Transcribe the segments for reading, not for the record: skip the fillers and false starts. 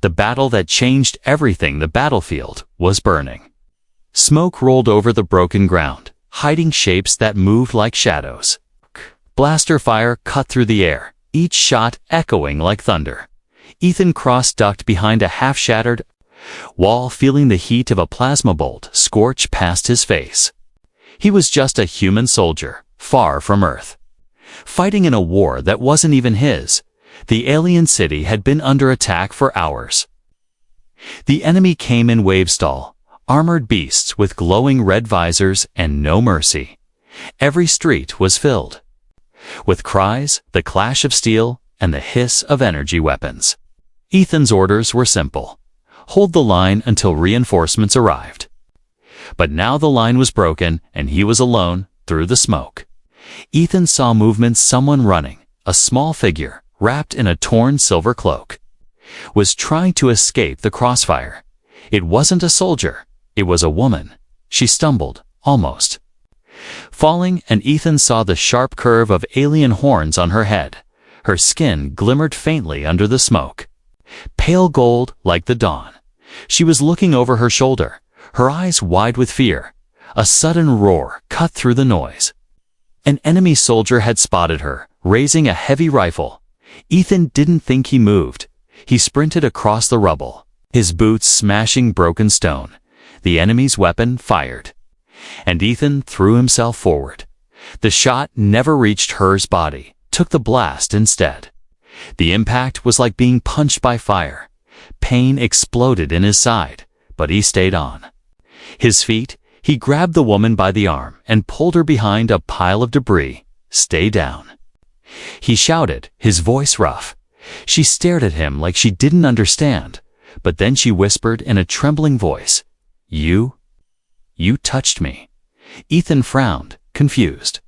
The battle that changed everything. The battlefield was burning. Smoke rolled over the broken ground, hiding shapes that moved like shadows. Blaster fire cut through the air, each shot echoing like thunder. Ethan cross-ducked behind a half-shattered wall, feeling the heat of a plasma bolt scorch past his face. He was just a human soldier, far from Earth, fighting in a war that wasn't even his. The alien city had been under attack for hours. The enemy came in wave-stall, armored beasts with glowing red visors and no mercy. Every street was filled with cries, the clash of steel, and the hiss of energy weapons. Ethan's orders were simple: hold the line until reinforcements arrived. But now the line was broken, and he was alone through the smoke. Ethan saw movements. Someone running, a small figure, wrapped in a torn silver cloak, was trying to escape the crossfire. It wasn't a soldier, it was a woman. She stumbled, almost falling, and Ethan saw the sharp curve of alien horns on her head. Her skin glimmered faintly under the smoke, pale gold like the dawn. She was looking over her shoulder, her eyes wide with fear. A sudden roar cut through the noise. An enemy soldier had spotted her, raising a heavy rifle. Ethan didn't think he moved. He sprinted across the rubble, his boots smashing broken stone. The enemy's weapon fired, and Ethan threw himself forward. The shot never reached Her's body, took the blast instead. The impact was like being punched by fire. Pain exploded in his side, but he stayed on. His feet, he grabbed the woman by the arm and pulled her behind a pile of debris. "Stay down," he shouted, his voice rough. She stared at him like she didn't understand, but then she whispered in a trembling voice, You touched me." Ethan frowned, confused.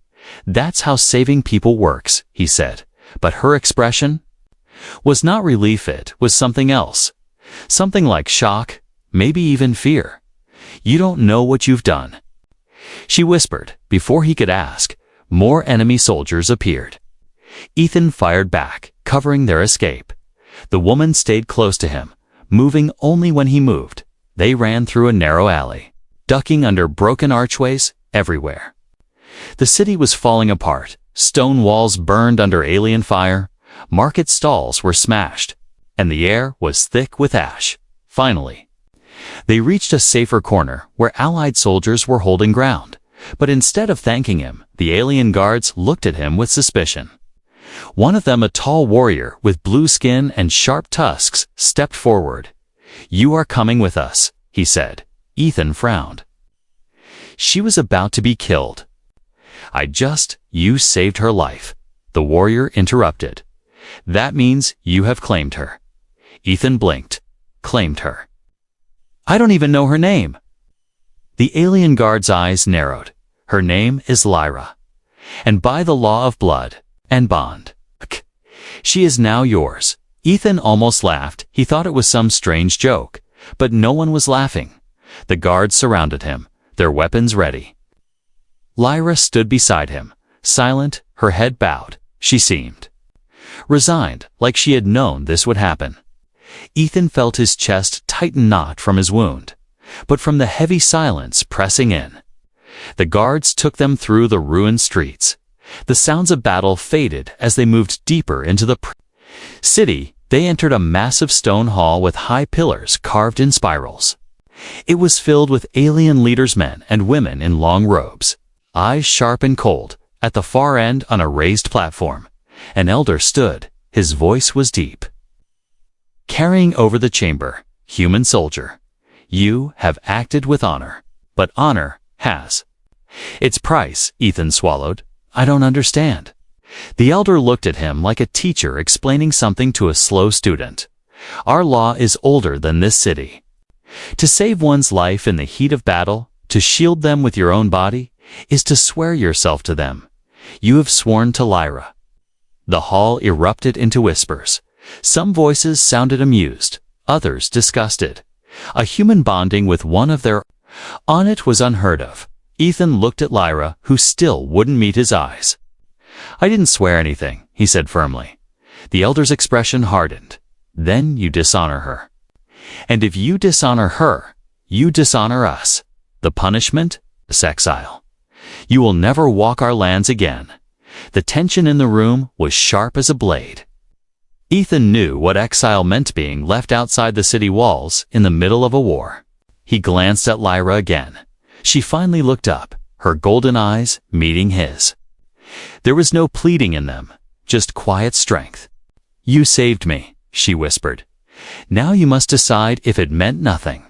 "That's how saving people works," he said, but her expression was not relief. It was something else. Something like shock, maybe even fear. "You don't know what you've done," she whispered. Before he could ask, more enemy soldiers appeared. Ethan fired back, covering their escape. The woman stayed close to him, moving only when he moved. They ran through a narrow alley, ducking under broken archways everywhere. The city was falling apart. Stone walls burned under alien fire. Market stalls were smashed, and the air was thick with ash. Finally, they reached a safer corner where Allied soldiers were holding ground. But instead of thanking him, the alien guards looked at him with suspicion. One of them, a tall warrior with blue skin and sharp tusks, stepped forward. "You are coming with us," he said. Ethan frowned. She was about to be killed. You saved her life," the warrior interrupted. "That means you have claimed her." Ethan blinked. "Claimed her? I don't even know her name." The alien guard's eyes narrowed. "Her name is Lyra, and by the law of blood and bond, she is now yours." Ethan almost laughed. He thought it was some strange joke, but no one was laughing. The guards surrounded him, their weapons ready. Lyra stood beside him, silent, her head bowed. She seemed resigned, like she had known this would happen. Ethan felt his chest tighten, not from his wound, but from the heavy silence pressing in. The guards took them through the ruined streets. The sounds of battle faded as they moved deeper into the city. They entered a massive stone hall with high pillars carved in spirals. It was filled with alien leaders, men and women in long robes, eyes sharp and cold. At the far end, on a raised platform, an elder stood. His voice was deep. "Carrying over the chamber, human soldier, you have acted with honor, but honor has its price." Ethan swallowed. "I don't understand." The elder looked at him like a teacher explaining something to a slow student. "Our law is older than this city. To save one's life in the heat of battle, to shield them with your own body, is to swear yourself to them. You have sworn to Lyra." The hall erupted into whispers. Some voices sounded amused, others disgusted. A human bonding with one of their on it was unheard of. Ethan looked at Lyra, who still wouldn't meet his eyes. "I didn't swear anything," he said firmly. The elder's expression hardened. "Then you dishonor her." And if you dishonor her, you dishonor us. The punishment? Exile. You will never walk our lands again. The tension in the room was sharp as a blade. Ethan knew what exile meant, being left outside the city walls in the middle of a war. He glanced at Lyra again. She finally looked up, her golden eyes meeting his. There was no pleading in them, just quiet strength. You saved me, she whispered. Now you must decide if it meant nothing.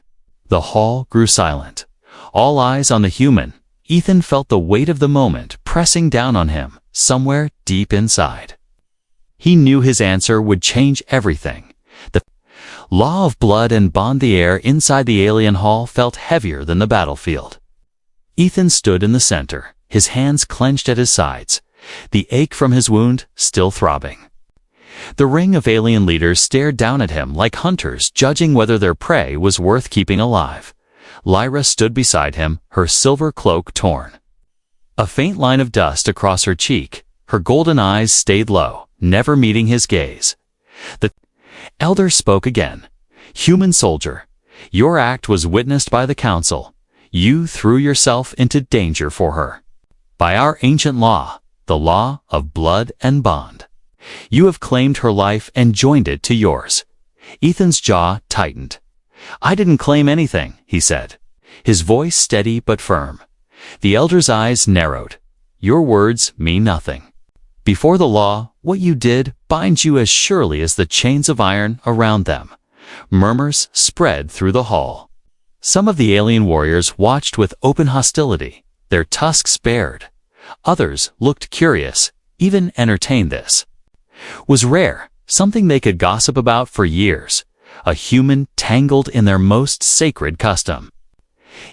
The hall grew silent. All eyes on the human. Ethan felt the weight of the moment pressing down on him, somewhere deep inside. He knew his answer would change everything. The law of blood and bond. The air inside the alien hall felt heavier than the battlefield. Ethan stood in the center, his hands clenched at his sides, the ache from his wound still throbbing. The ring of alien leaders stared down at him like hunters judging whether their prey was worth keeping alive. Lyra stood beside him, her silver cloak torn. A faint line of dust across her cheek, her golden eyes stayed low, never meeting his gaze. The elder spoke again. Human soldier, your act was witnessed by the council. You threw yourself into danger for her. By our ancient law, the law of blood and bond. You have claimed her life and joined it to yours. Ethan's jaw tightened. I didn't claim anything, he said, his voice steady but firm. The elder's eyes narrowed. Your words mean nothing. Before the law, what you did binds you as surely as the chains of iron around them. Murmurs spread through the hall. Some of the alien warriors watched with open hostility, their tusks bared. Others looked curious, even entertained. This was rare, something they could gossip about for years. A human tangled in their most sacred custom.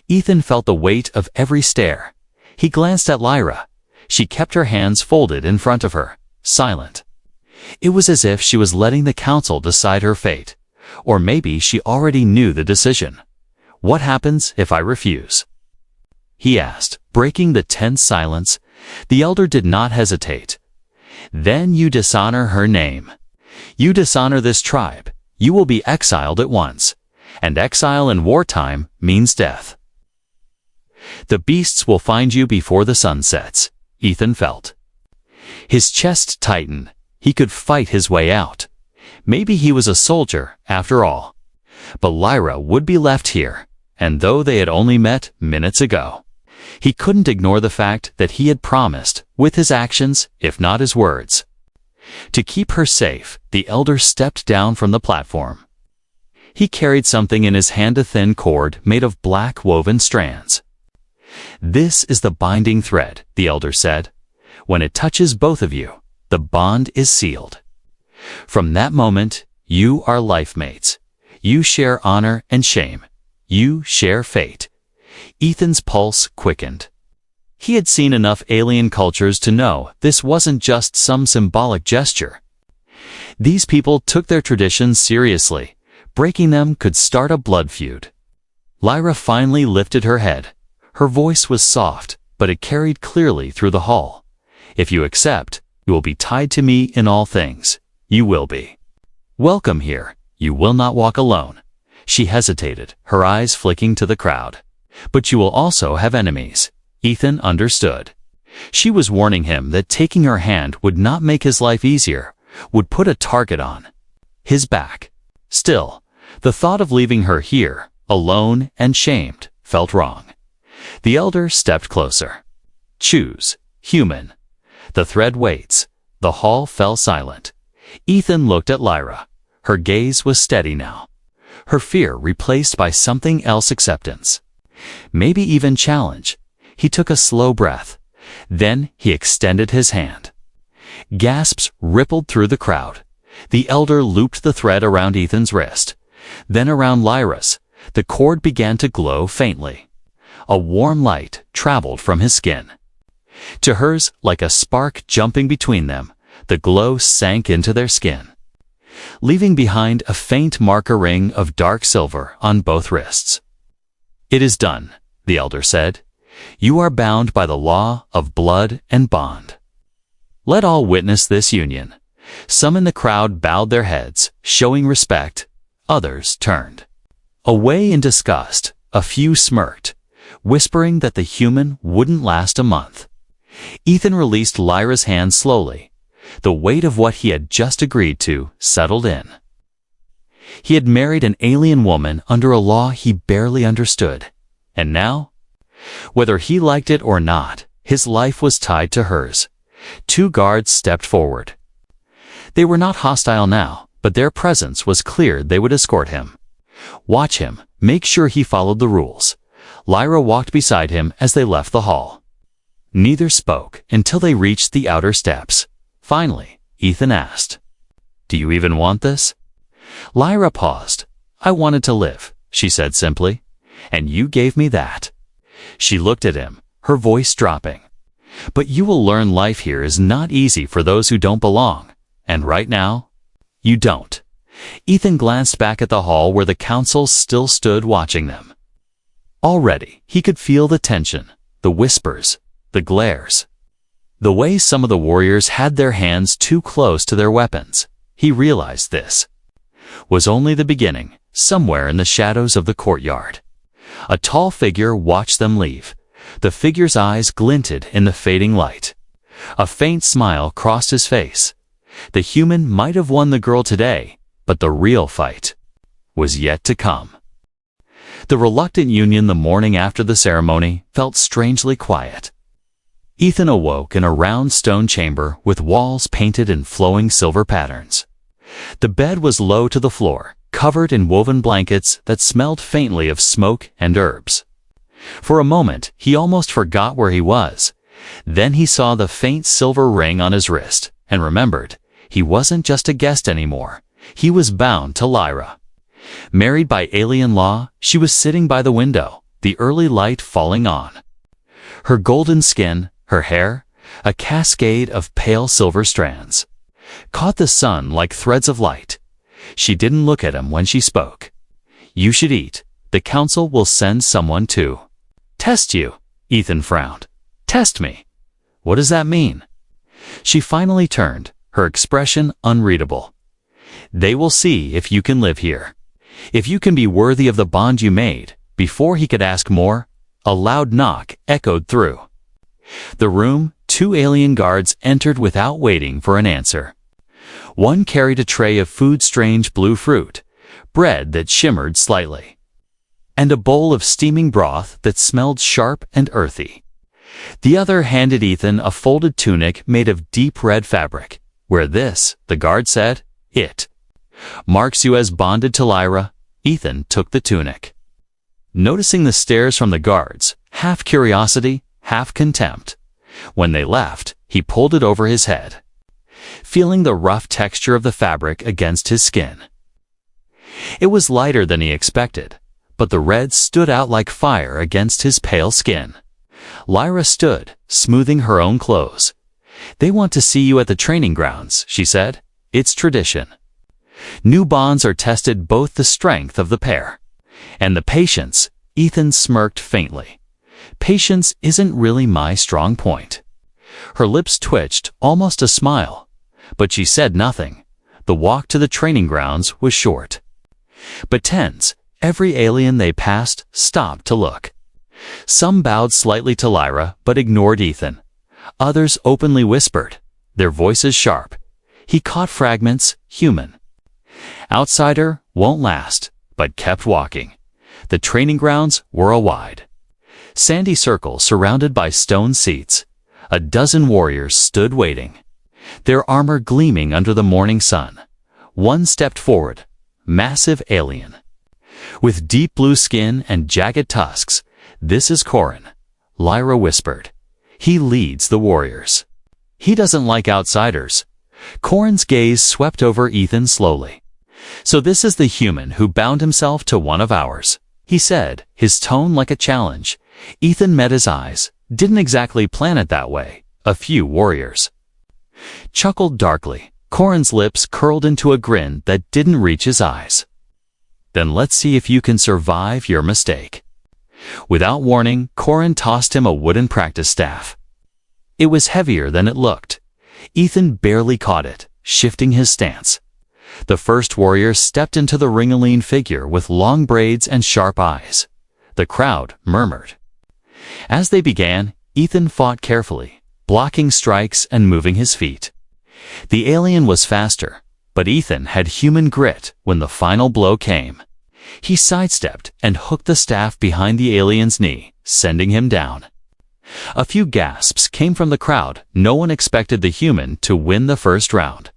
Ethan felt the weight of every stare. He glanced at Lyra. She kept her hands folded in front of her, silent. It was as if she was letting the council decide her fate. Or maybe she already knew the decision. What happens if I refuse? He asked, breaking the tense silence. The elder did not hesitate. Then you dishonor her name. You dishonor this tribe. You will be exiled at once, and exile in wartime means death. The beasts will find you before the sun sets, Ethan felt. His chest tightened. He could fight his way out. Maybe he was a soldier, after all. But Lyra would be left here, and though they had only met minutes ago, he couldn't ignore the fact that he had promised, with his actions, if not his words. To keep her safe, the elder stepped down from the platform. He carried something in his hand, a thin cord made of black woven strands. This is the binding thread, the elder said. When it touches both of you, the bond is sealed. From that moment, you are life mates. You share honor and shame. You share fate. Ethan's pulse quickened. He had seen enough alien cultures to know this wasn't just some symbolic gesture. These people took their traditions seriously. Breaking them could start a blood feud. Lyra finally lifted her head. Her voice was soft, but it carried clearly through the hall. If you accept, you will be tied to me in all things. You will be. Welcome here. You will not walk alone. She hesitated, her eyes flicking to the crowd. But you will also have enemies. Ethan understood. She was warning him that taking her hand would not make his life easier, would put a target on his back. Still, the thought of leaving her here, alone and shamed, felt wrong. The elder stepped closer. Choose, human. The thread waits. The hall fell silent. Ethan looked at Lyra. Her gaze was steady now. Her fear replaced by something else, acceptance. Maybe even challenge. He took a slow breath. Then he extended his hand. Gasps rippled through the crowd. The elder looped the thread around Ethan's wrist. Then around Lyra's. The cord began to glow faintly. A warm light traveled from his skin to hers, like a spark jumping between them. The glow sank into their skin, leaving behind a faint marker ring of dark silver on both wrists. It is done, the elder said. You are bound by the law of blood and bond. Let all witness this union. Some in the crowd bowed their heads, showing respect. Others turned. Away in disgust, a few smirked, whispering that the human wouldn't last a month. Ethan released Lyra's hand slowly. The weight of what he had just agreed to settled in. He had married an alien woman under a law he barely understood. And now, whether he liked it or not, his life was tied to hers. 2 guards stepped forward. They were not hostile now, but their presence was clear they would escort him. Watch him, make sure he followed the rules. Lyra walked beside him as they left the hall. Neither spoke until they reached the outer steps. Finally, Ethan asked, "Do you even want this?" Lyra paused. "I wanted to live," she said simply, "and you gave me that." She looked at him, her voice dropping. "But you will learn life here is not easy for those who don't belong, and right now, you don't." Ethan glanced back at the hall where the council still stood watching them. Already, he could feel the tension, the whispers, the glares. The way some of the warriors had their hands too close to their weapons. He realized this was only the beginning. Somewhere in the shadows of the courtyard, a tall figure watched them leave. The figure's eyes glinted in the fading light. A faint smile crossed his face. The human might have won the girl today, but the real fight was yet to come. The reluctant union the morning after the ceremony felt strangely quiet. Ethan awoke in a round stone chamber with walls painted in flowing silver patterns. The bed was low to the floor, covered in woven blankets that smelled faintly of smoke and herbs. For a moment, he almost forgot where he was. Then he saw the faint silver ring on his wrist and remembered he wasn't just a guest anymore. He was bound to Lyra. Married by alien law, she was sitting by the window, the early light falling on. Her golden skin, her hair, a cascade of pale silver strands, caught the sun like threads of light. She didn't look at him when she spoke. "You should eat. The council will send someone to test you." Ethan frowned. "Test me? What does that mean?" She finally turned, her expression unreadable. "They will see if you can live here. If you can be worthy of the bond you made." Before he could ask more, a loud knock echoed through the room. 2 alien guards entered without waiting for an answer. One carried a tray of food, strange blue fruit, bread that shimmered slightly, and a bowl of steaming broth that smelled sharp and earthy. The other handed Ethan a folded tunic made of deep red fabric. "Wear this," the guard said. "It marks you as bonded to Lyra." Ethan took the tunic, noticing the stares from the guards, half curiosity, half contempt. When they left, he pulled it over his head, feeling the rough texture of the fabric against his skin. It was lighter than he expected, but the red stood out like fire against his pale skin. Lyra stood, smoothing her own clothes. "They want to see you at the training grounds," she said. "It's tradition. New bonds are tested, both the strength of the pair and the patience." Ethan smirked faintly. "Patience isn't really my strong point." Her lips twitched, almost a smile, but she said nothing. The walk to the training grounds was short, but tense. Every alien they passed stopped to look. Some bowed slightly to Lyra but ignored Ethan. Others openly whispered, their voices sharp. He caught fragments, human. Outsider, won't last, but kept walking. The training grounds were a wide, sandy circle surrounded by stone seats. A dozen warriors stood waiting, their armor gleaming under the morning sun. One stepped forward, massive alien, with deep blue skin and jagged tusks. "This is Corin," Lyra whispered. "He leads the warriors. He doesn't like outsiders." Corin's gaze swept over Ethan slowly. "So this is the human who bound himself to one of ours," he said, his tone like a challenge. Ethan met his eyes. Didn't exactly plan it that way. A few warriors chuckled darkly. Corin's lips curled into a grin that didn't reach his eyes. "Then let's see if you can survive your mistake." Without warning, Corin tossed him a wooden practice staff. It was heavier than it looked. Ethan barely caught it, shifting his stance. The first warrior stepped into the ringaline figure with long braids and sharp eyes. The crowd murmured. As they began, Ethan fought carefully, blocking strikes and moving his feet. The alien was faster, but Ethan had human grit when the final blow came. He sidestepped and hooked the staff behind the alien's knee, sending him down. A few gasps came from the crowd. No one expected the human to win the first round.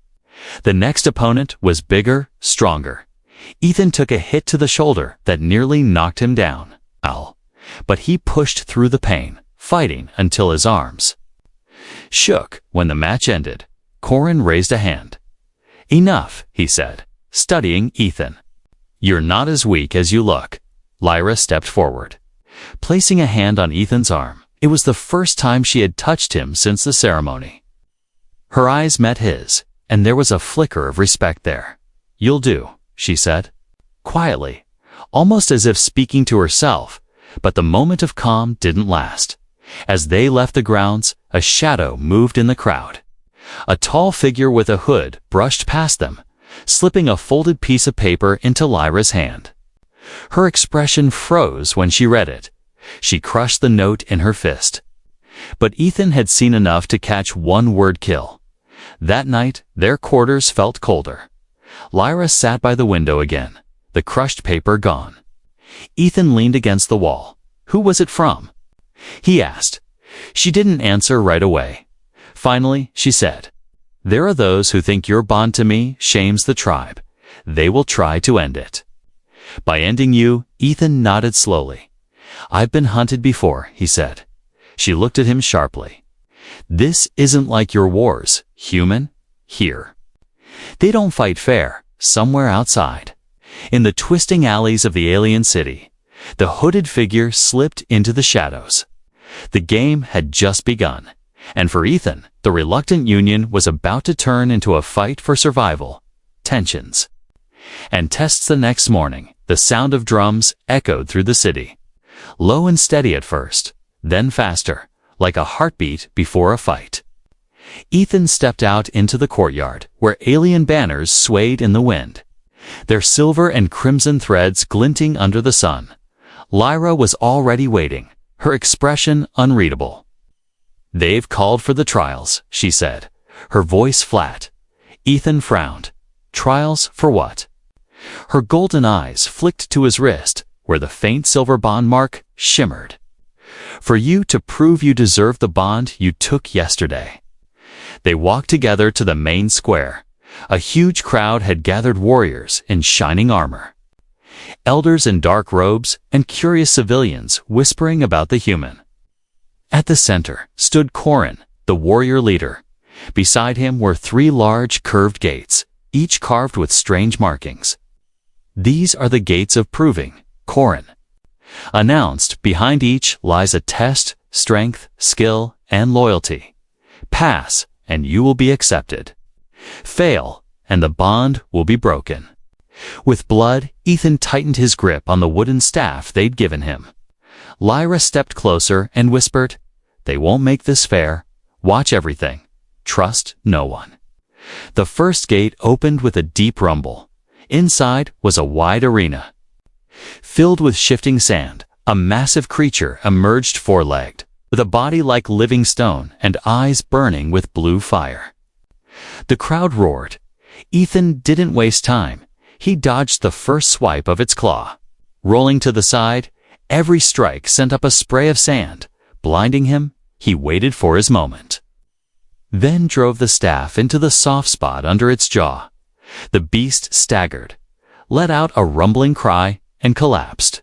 The next opponent was bigger, stronger. Ethan took a hit to the shoulder that nearly knocked him down. But he pushed through the pain, fighting until his arms shook. When the match ended, Corin raised a hand. "Enough," he said, studying Ethan. "You're not as weak as you look." Lyra stepped forward, placing a hand on Ethan's arm. It was the first time she had touched him since the ceremony. Her eyes met his, and there was a flicker of respect there. "You'll do," she said, quietly, almost as if speaking to herself, but the moment of calm didn't last. As they left the grounds, a shadow moved in the crowd. A tall figure with a hood brushed past them, slipping a folded piece of paper into Lyra's hand. Her expression froze when she read it. She crushed the note in her fist. But Ethan had seen enough to catch one word: kill. That night, their quarters felt colder. Lyra sat by the window again, the crushed paper gone. Ethan leaned against the wall. "Who was it from?" he asked. She didn't answer right away. Finally, she said, "There are those who think your bond to me shames the tribe. They will try to end it." "By ending you," Ethan nodded slowly. "I've been hunted before," he said. She looked at him sharply. "This isn't like your wars, human. Here. They don't fight fair, somewhere outside." In the twisting alleys of the alien city, the hooded figure slipped into the shadows. The game had just begun, and for Ethan, the reluctant union was about to turn into a fight for survival. Tensions. And tests. The next morning, the sound of drums echoed through the city. Low and steady at first, then faster, like a heartbeat before a fight. Ethan stepped out into the courtyard, where alien banners swayed in the wind, their silver and crimson threads glinting under the sun. Lyra was already waiting, her expression unreadable. "They've called for the trials," she said, her voice flat. Ethan frowned. "Trials for what?" Her golden eyes flicked to his wrist, where the faint silver bond mark shimmered. "For you to prove you deserve the bond you took yesterday." They walked together to the main square. A huge crowd had gathered, warriors in shining armor, elders in dark robes, and curious civilians whispering about the human. At the center stood Corin, the warrior leader. Beside him were three large curved gates, each carved with strange markings. "These are the gates of proving," Corin announced. "Behind each lies a test: strength, skill, and loyalty. Pass, and you will be accepted. Fail, and the bond will be broken." With blood, Ethan tightened his grip on the wooden staff they'd given him. Lyra stepped closer and whispered, "They won't make this fair. Watch everything. Trust no one." The first gate opened with a deep rumble. Inside was a wide arena, filled with shifting sand. A massive creature emerged four-legged, with a body like living stone and eyes burning with blue fire. The crowd roared. Ethan didn't waste time. He dodged the first swipe of its claw. Rolling to the side, every strike sent up a spray of sand. Blinding him, he waited for his moment, then drove the staff into the soft spot under its jaw. The beast staggered, let out a rumbling cry, and collapsed.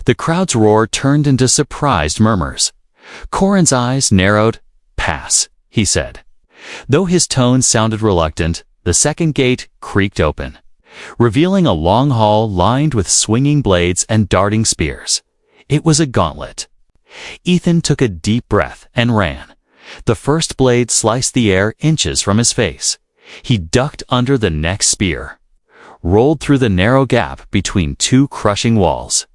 The crowd's roar turned into surprised murmurs. Corin's eyes narrowed. "Pass," he said. Though his tone sounded reluctant, the second gate creaked open, revealing a long hall lined with swinging blades and darting spears. It was a gauntlet. Ethan took a deep breath and ran. The first blade sliced the air inches from his face. He ducked under the next spear, rolled through the narrow gap between two crushing walls.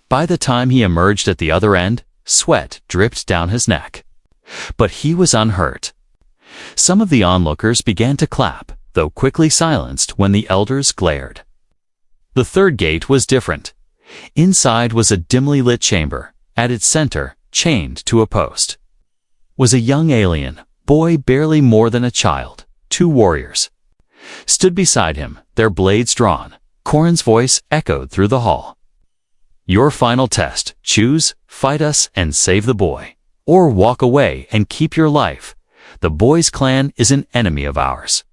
By the time he emerged at the other end, sweat dripped down his neck. But he was unhurt. Some of the onlookers began to clap, though quickly silenced when the elders glared. The third gate was different. Inside was a dimly lit chamber. At its center, chained to a post, was a young alien, boy barely more than a child. 2 warriors stood beside him, their blades drawn. Corin's voice echoed through the hall. "Your final test. Choose, fight us and save the boy, or walk away and keep your life. The boy's clan is an enemy of ours."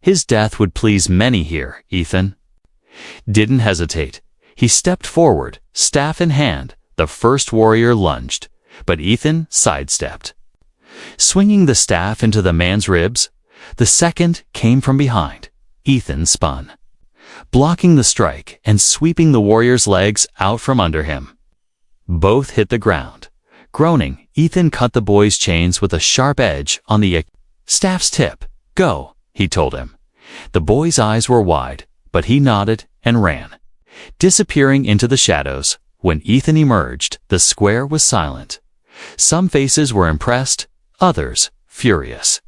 His death would please many here, Ethan didn't hesitate. He stepped forward, staff in hand. The first warrior lunged, but Ethan sidestepped, swinging the staff into the man's ribs. The second came from behind. Ethan spun, blocking the strike and sweeping the warrior's legs out from under him. Both hit the ground. Groaning, Ethan cut the boy's chains with a sharp edge on the staff's tip. "Go," he told him. The boy's eyes were wide, but he nodded and ran, disappearing into the shadows. When Ethan emerged, the square was silent. Some faces were impressed, others furious.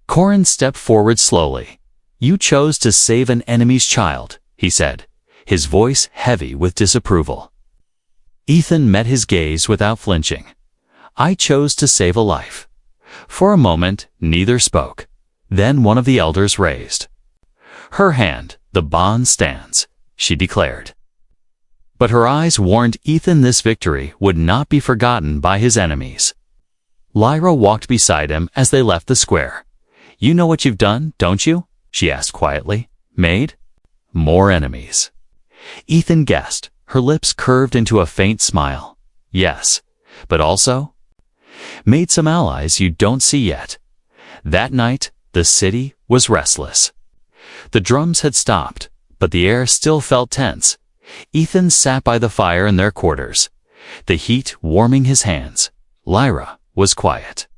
Corin stepped forward slowly. "You chose to save an enemy's child," he said, his voice heavy with disapproval. Ethan met his gaze without flinching. "I chose to save a life." For a moment, neither spoke. Then one of the elders raised her hand. "The bond stands," she declared. But her eyes warned Ethan this victory would not be forgotten by his enemies. Lyra walked beside him as they left the square. "You know what you've done, don't you?" she asked quietly. "Made more enemies." Ethan guessed, her lips curved into a faint smile. "Yes, but also made some allies you don't see yet." That night, the city was restless. The drums had stopped, but the air still felt tense. Ethan sat by the fire in their quarters, the heat warming his hands. Lyra was quiet,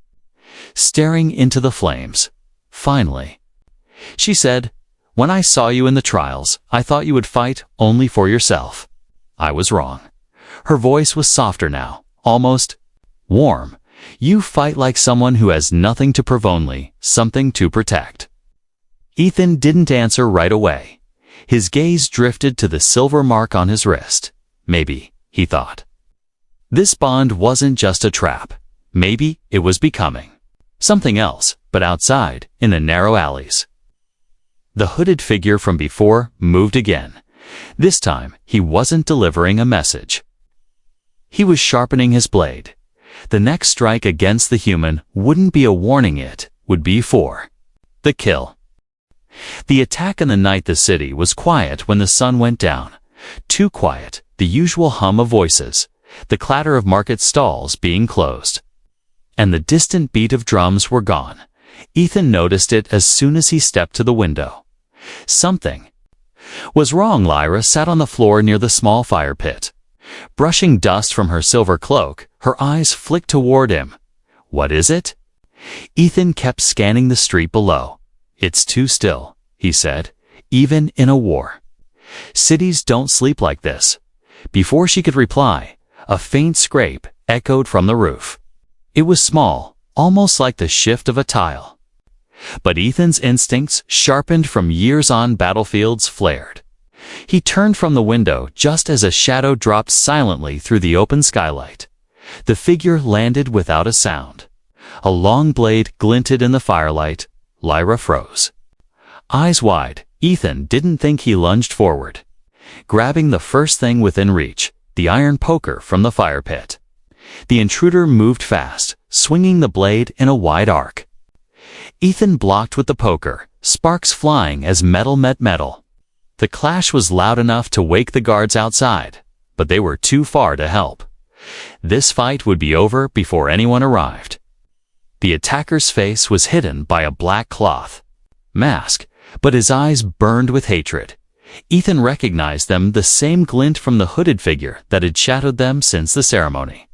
staring into the flames. Finally, she said, "When I saw you in the trials, I thought you would fight only for yourself. I was wrong." Her voice was softer now, almost warm. "You fight like someone who has nothing to prove, only something to protect." Ethan didn't answer right away. His gaze drifted to the silver mark on his wrist. Maybe, he thought, this bond wasn't just a trap. Maybe it was becoming something else, but outside, in the narrow alleys. The hooded figure from before moved again. This time, he wasn't delivering a message. He was sharpening his blade. The next strike against the human wouldn't be a warning, it would be for the kill. The attack in the night. The city was quiet when the sun went down. Too quiet, the usual hum of voices, the clatter of market stalls being closed, and the distant beat of drums were gone. Ethan noticed it as soon as he stepped to the window. Something was wrong. Lyra sat on the floor near the small fire pit, brushing dust from her silver cloak. Her eyes flicked toward him. "What is it?" Ethan kept scanning the street below. "It's too still," he said, "even in a war. Cities don't sleep like this." Before she could reply, a faint scrape echoed from the roof. It was small, almost like the shift of a tile. But Ethan's instincts, sharpened from years on battlefields, flared. He turned from the window just as a shadow dropped silently through the open skylight. The figure landed without a sound. A long blade glinted in the firelight. Lyra froze, eyes wide. Ethan didn't think. He lunged forward, grabbing the first thing within reach, the iron poker from the fire pit. The intruder moved fast, swinging the blade in a wide arc. Ethan blocked with the poker, sparks flying as metal met metal. The clash was loud enough to wake the guards outside, but they were too far to help. This fight would be over before anyone arrived. The attacker's face was hidden by a black cloth mask, but his eyes burned with hatred. Ethan recognized them, the same glint from the hooded figure that had shadowed them since the ceremony.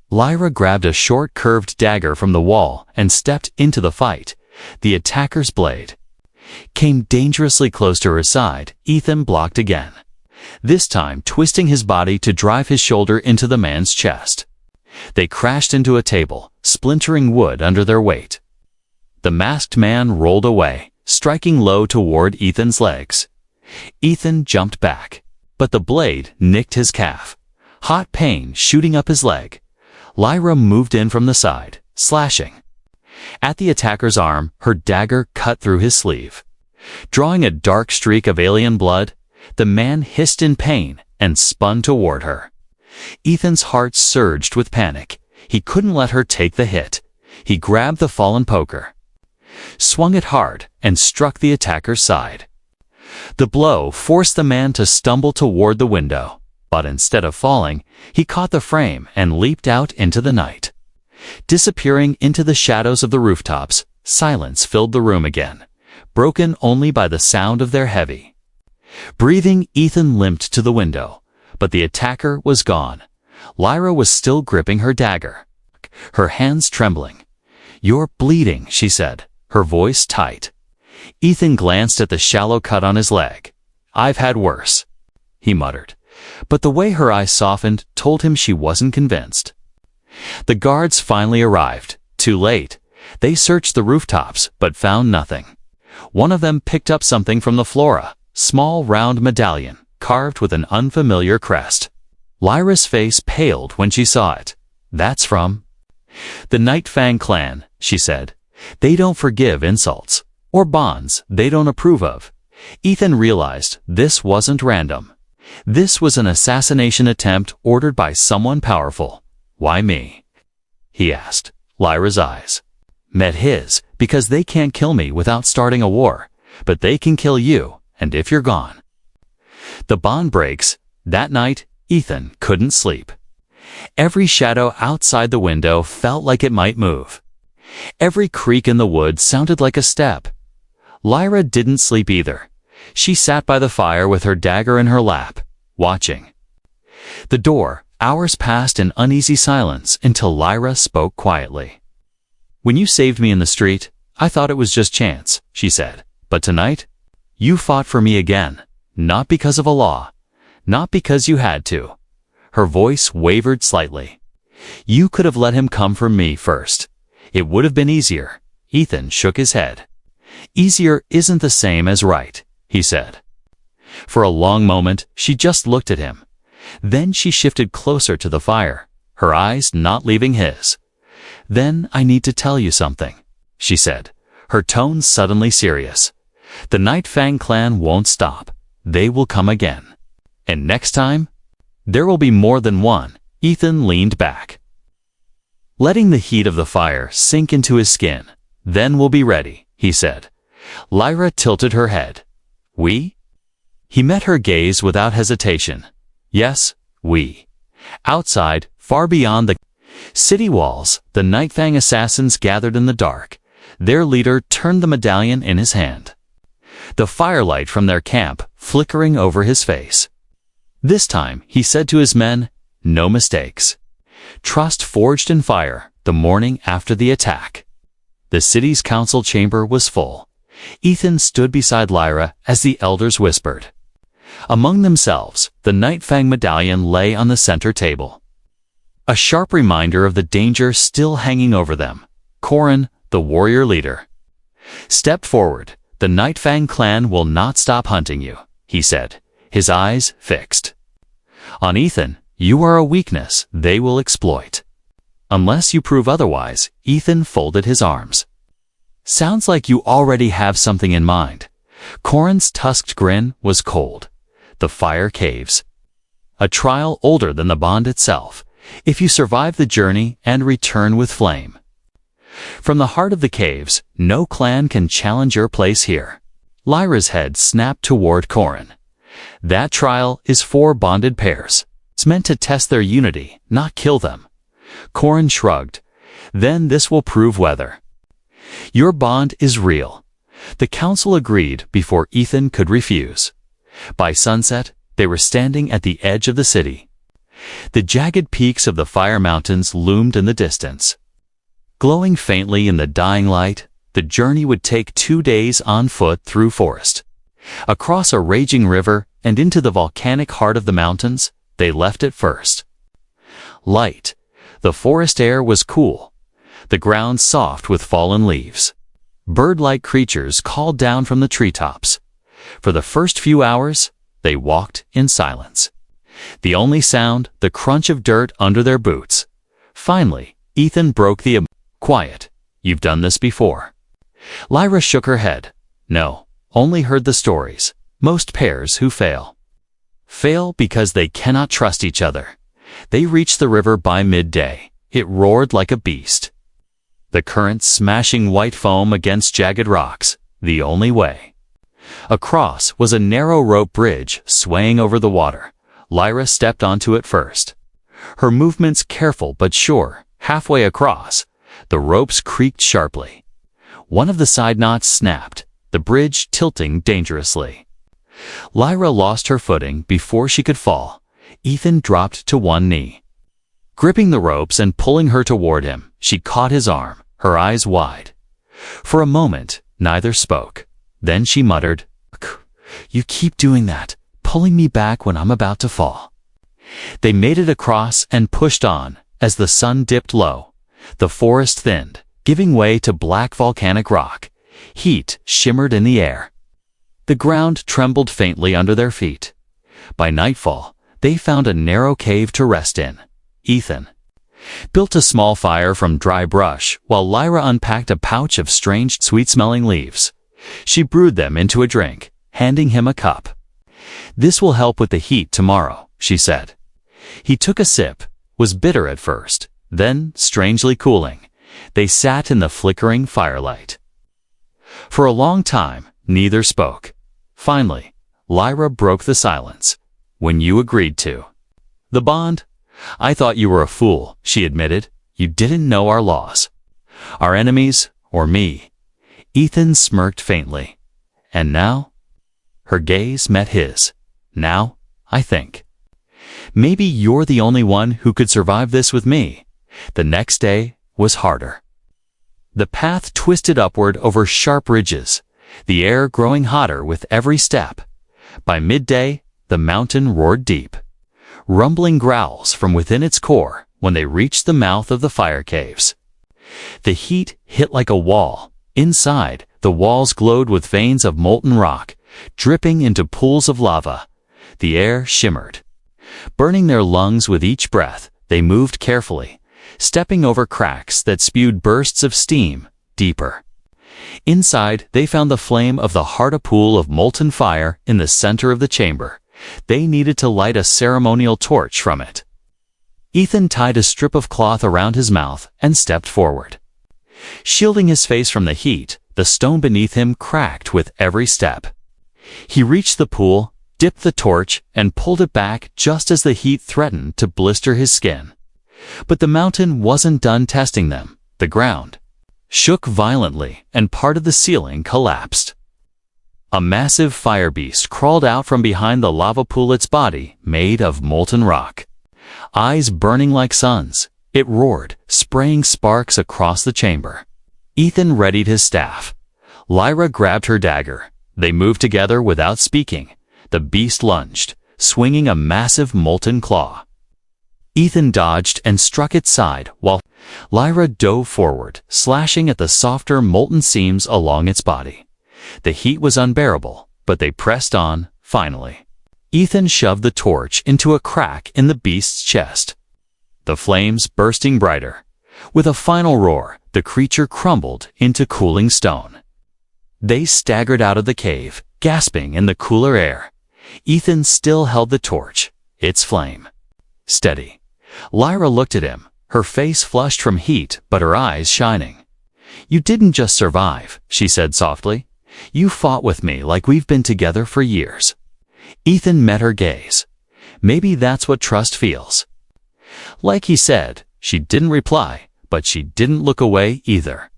Lyra grabbed a short curved dagger from the wall and stepped into the fight. The attacker's blade came dangerously close to her side. Ethan blocked again, this time twisting his body to drive his shoulder into the man's chest. They crashed into a table, splintering wood under their weight. The masked man rolled away, striking low toward Ethan's legs. Ethan jumped back, but the blade nicked his calf. Hot pain shooting up his leg. Lyra moved in from the side, slashing. At the attacker's arm, her dagger cut through his sleeve. Drawing a dark streak of alien blood, the man hissed in pain and spun toward her. Ethan's heart surged with panic. He couldn't let her take the hit. He grabbed the fallen poker, swung it hard, and struck the attacker's side. The blow forced the man to stumble toward the window, but instead of falling, he caught the frame and leaped out into the night. Disappearing into the shadows of the rooftops, silence filled the room again, broken only by the sound of their heavy breathing. Ethan limped to the window, but the attacker was gone. Lyra was still gripping her dagger, her hands trembling. "You're bleeding," she said, her voice tight. Ethan glanced at the shallow cut on his leg. "I've had worse," he muttered, but the way her eyes softened told him she wasn't convinced. The guards finally arrived, too late. They searched the rooftops, but found nothing. One of them picked up something from the floor, a small round medallion, carved with an unfamiliar crest. Lyra's face paled when she saw it. "That's from the Night Fang clan," she said. "They don't forgive insults, or bonds they don't approve of." Ethan realized this wasn't random. This was an assassination attempt ordered by someone powerful. "Why me?" he asked. Lyra's eyes met his. "Because they can't kill me without starting a war, but they can kill you, and if you're gone, the bond breaks." That night, Ethan couldn't sleep. Every shadow outside the window felt like it might move. Every creak in the wood sounded like a step. Lyra didn't sleep either. She sat by the fire with her dagger in her lap, watching the door. Hours passed in uneasy silence until Lyra spoke quietly. "When you saved me in the street, I thought it was just chance," she said. "But tonight, you fought for me again, not because of a law, not because you had to." Her voice wavered slightly. "You could have let him come for me first. It would have been easier." Ethan shook his head. "Easier isn't the same as right," he said. For a long moment, she just looked at him. Then she shifted closer to the fire, her eyes not leaving his. "Then I need to tell you something," she said, her tone suddenly serious. "The Night Fang clan won't stop. They will come again. And next time, there will be more than one." Ethan leaned back, letting the heat of the fire sink into his skin. "Then we'll be ready," he said. Lyra tilted her head. "We?" He met her gaze without hesitation. "Yes, we." Outside, far beyond the city walls, the Night Fang assassins gathered in the dark. Their leader turned the medallion in his hand, the firelight from their camp flickering over his face. This time, he said to his men, "No mistakes. Trust forged in fire." The morning after the attack, the city's council chamber was full. Ethan stood beside Lyra as the elders whispered. Among themselves, the Night Fang medallion lay on the center table, a sharp reminder of the danger still hanging over them. Corin, the warrior leader, stepped forward. "The Night Fang clan will not stop hunting you," he said, his eyes fixed on Ethan. "You are a weakness they will exploit. Unless you prove otherwise." Ethan folded his arms. "Sounds like you already have something in mind." Corin's tusked grin was cold. "The fire caves. A trial older than the bond itself. If you survive the journey and return with flame from the heart of the caves, no clan can challenge your place here." Lyra's head snapped toward Corin. "That trial is for bonded pairs. It's meant to test their unity, not kill them." Corin shrugged. "Then this will prove whether your bond is real." The council agreed before Ethan could refuse. By sunset, they were standing at the edge of the city. The jagged peaks of the Fire Mountains loomed in the distance, glowing faintly in the dying light. The journey would take 2 days on foot through forest, across a raging river, and into the volcanic heart of the mountains. They left at first light. The forest air was cool, the ground soft with fallen leaves. Bird-like creatures called down from the treetops. For the first few hours, they walked in silence. The only sound, the crunch of dirt under their boots. Finally, Ethan broke the quiet. You've done this before. Lyra shook her head. No, only heard the stories. Most pairs who fail. Fail because they cannot trust each other. They reached the river by midday. It roared like a beast. The current smashing white foam against jagged rocks, the only way. Across was a narrow rope bridge swaying over the water. Lyra stepped onto it first. Her movements careful but sure. Halfway across, the ropes creaked sharply. One of the side knots snapped, the bridge tilting dangerously. Lyra lost her footing before she could fall. Ethan dropped to one knee. Gripping the ropes and pulling her toward him, she caught his arm, her eyes wide. For a moment, neither spoke. Then she muttered, "You keep doing that, pulling me back when I'm about to fall." They made it across and pushed on. As the sun dipped low, the forest thinned, giving way to black volcanic rock. Heat shimmered in the air. The ground trembled faintly under their feet. By nightfall, they found a narrow cave to rest in. Ethan built a small fire from dry brush while Lyra unpacked a pouch of strange, sweet-smelling leaves. She brewed them into a drink, handing him a cup. "This will help with the heat tomorrow," she said. He took a sip. Was bitter at first, then strangely cooling. They sat in the flickering firelight. For a long time, neither spoke. Finally, Lyra broke the silence. "When you agreed to." "The bond? I thought you were a fool," she admitted. "You didn't know our laws. Our enemies, or me." Ethan smirked faintly. "And now?" Her gaze met his. "Now, I think. Maybe you're the only one who could survive this with me." The next day was harder. The path twisted upward over sharp ridges, the air growing hotter with every step. By midday, the mountain roared deep. Rumbling growls from within its core when they reached the mouth of the fire caves. The heat hit like a wall. Inside, the walls glowed with veins of molten rock, dripping into pools of lava. The air shimmered. Burning their lungs with each breath, they moved carefully, stepping over cracks that spewed bursts of steam, deeper. Inside, they found the flame of the heart, a pool of molten fire in the center of the chamber. They needed to light a ceremonial torch from it. Ethan tied a strip of cloth around his mouth and stepped forward. Shielding his face from the heat, the stone beneath him cracked with every step. He reached the pool, dipped the torch, and pulled it back just as the heat threatened to blister his skin. But the mountain wasn't done testing them. The ground shook violently, and part of the ceiling collapsed. A massive fire beast crawled out from behind the lava pool, its body made of molten rock. Eyes burning like suns, it roared, spraying sparks across the chamber. Ethan readied his staff. Lyra grabbed her dagger. They moved together without speaking. The beast lunged, swinging a massive molten claw. Ethan dodged and struck its side while Lyra dove forward, slashing at the softer molten seams along its body. The heat was unbearable, but they pressed on, finally. Ethan shoved the torch into a crack in the beast's chest. The flames bursting brighter. With a final roar, the creature crumbled into cooling stone. They staggered out of the cave, gasping in the cooler air. Ethan still held the torch, its flame steady. Lyra looked at him, her face flushed from heat but her eyes shining. "You didn't just survive," she said softly. "You fought with me like we've been together for years." Ethan met her gaze. Maybe that's what trust feels. Like he said, she didn't reply, but she didn't look away either.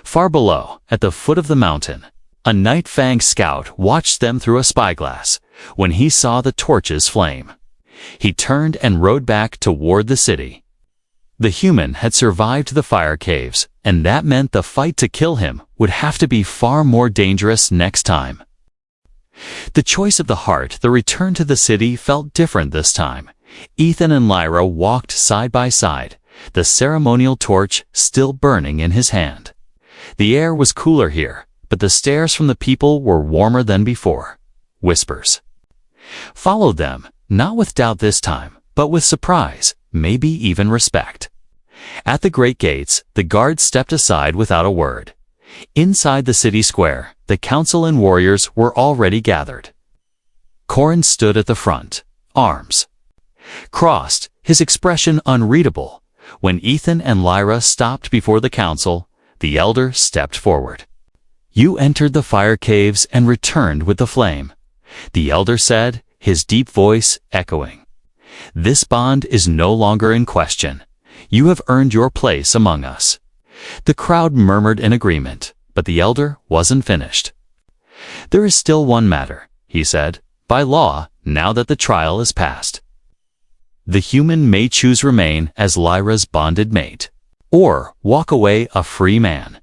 Far below, at the foot of the mountain, a Night Fang scout watched them through a spyglass. When he saw the torch's flame, he turned and rode back toward the city. The human had survived the fire caves, and that meant the fight to kill him would have to be far more dangerous next time. The choice of the heart, the return to the city, felt different this time. Ethan and Lyra walked side by side, the ceremonial torch still burning in his hand. The air was cooler here, but the stares from the people were warmer than before. Whispers followed them, not with doubt this time, but with surprise, maybe even respect. At the great gates, the guards stepped aside without a word. Inside the city square, the council and warriors were already gathered. Corin stood at the front, arms crossed, his expression unreadable. When Ethan and Lyra stopped before the council, the elder stepped forward. "You entered the fire caves and returned with the flame," the elder said, his deep voice echoing. "This bond is no longer in question. You have earned your place among us." The crowd murmured in agreement, but the elder wasn't finished. "There is still one matter," he said. "By law, now that the trial is passed, the human may choose remain as Lyra's bonded mate, or walk away a free man."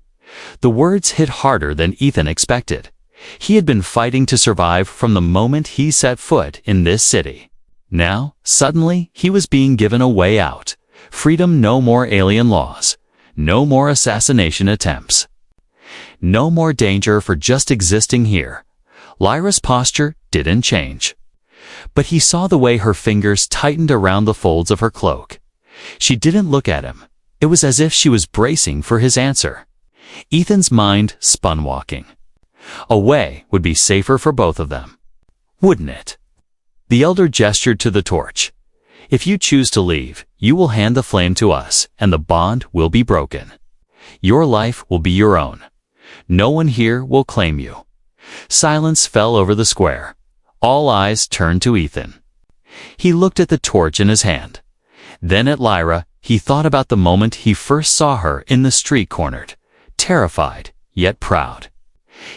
The words hit harder than Ethan expected. He had been fighting to survive from the moment he set foot in this city. Now, suddenly, he was being given a way out. Freedom, no more alien laws. No more assassination attempts. No more danger for just existing here. Lyra's posture didn't change. But he saw the way her fingers tightened around the folds of her cloak. She didn't look at him. It was as if she was bracing for his answer. Ethan's mind spun walking. A way would be safer for both of them, wouldn't it? The elder gestured to the torch. "If you choose to leave, you will hand the flame to us, and the bond will be broken. Your life will be your own. No one here will claim you." Silence fell over the square. All eyes turned to Ethan. He looked at the torch in his hand. Then at Lyra. He thought about the moment he first saw her in the street cornered, terrified, yet proud.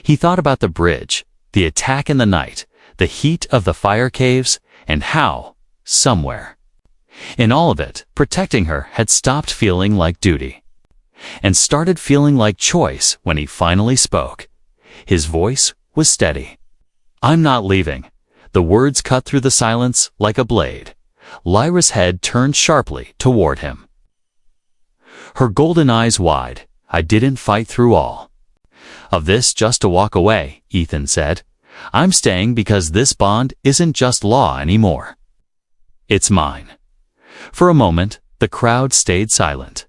He thought about the bridge, the attack in the night, the heat of the fire caves, and how, somewhere in all of it, protecting her had stopped feeling like duty and started feeling like choice when he finally spoke. His voice was steady. "I'm not leaving." The words cut through the silence like a blade. Lyra's head turned sharply toward him, her golden eyes wide. "I didn't fight through all of this just to walk away," Ethan said. "I'm staying because this bond isn't just law anymore. It's mine." For a moment, the crowd stayed silent.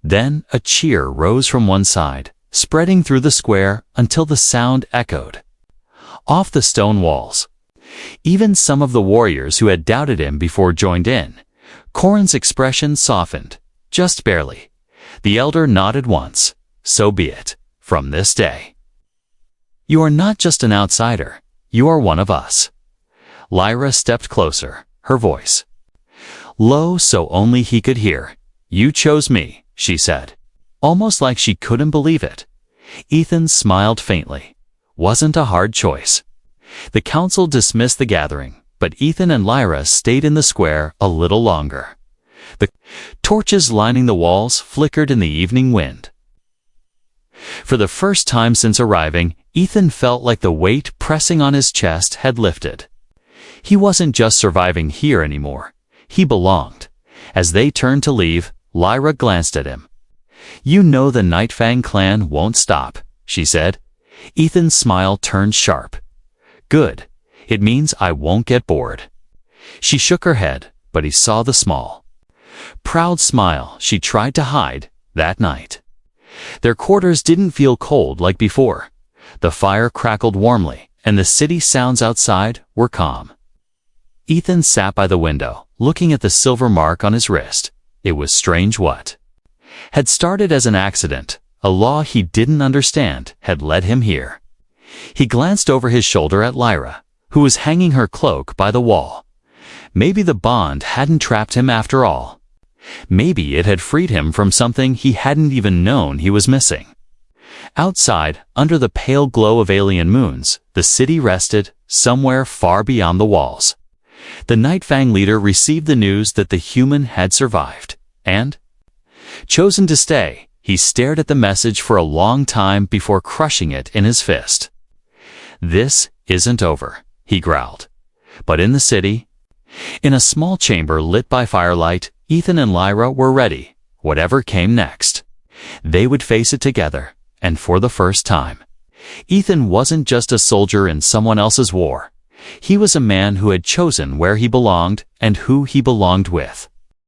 Then a cheer rose from one side, spreading through the square until the sound echoed off the stone walls. Even some of the warriors who had doubted him before joined in. Corin's expression softened, just barely. The elder nodded once. "So be it. From this day, you are not just an outsider. You are one of us." Lyra stepped closer, her voice low so only he could hear. "You chose me," she said, almost like she couldn't believe it. Ethan smiled faintly. "Wasn't a hard choice." The council dismissed the gathering, but Ethan and Lyra stayed in the square a little longer. The torches lining the walls flickered in the evening wind. For the first time since arriving, Ethan felt like the weight pressing on his chest had lifted. He wasn't just surviving here anymore. He belonged. As they turned to leave, Lyra glanced at him. "You know the Nightfang clan won't stop," she said. Ethan's smile turned sharp. "Good. It means I won't get bored." She shook her head, but he saw the small, proud smile she tried to hide that night. Their quarters didn't feel cold like before. The fire crackled warmly, and the city sounds outside were calm. Ethan sat by the window, looking at the silver mark on his wrist. It was strange what had started as an accident, a law he didn't understand, had led him here. He glanced over his shoulder at Lyra, who was hanging her cloak by the wall. Maybe the bond hadn't trapped him after all. Maybe it had freed him from something he hadn't even known he was missing. Outside, under the pale glow of alien moons, the city rested, somewhere far beyond the walls. The Nightfang leader received the news that the human had survived, and chosen to stay. He stared at the message for a long time before crushing it in his fist. "This isn't over," he growled. But in the city, in a small chamber lit by firelight, Ethan and Lyra were ready, whatever came next. They would face it together, and for the first time, Ethan wasn't just a soldier in someone else's war. He was a man who had chosen where he belonged and who he belonged with.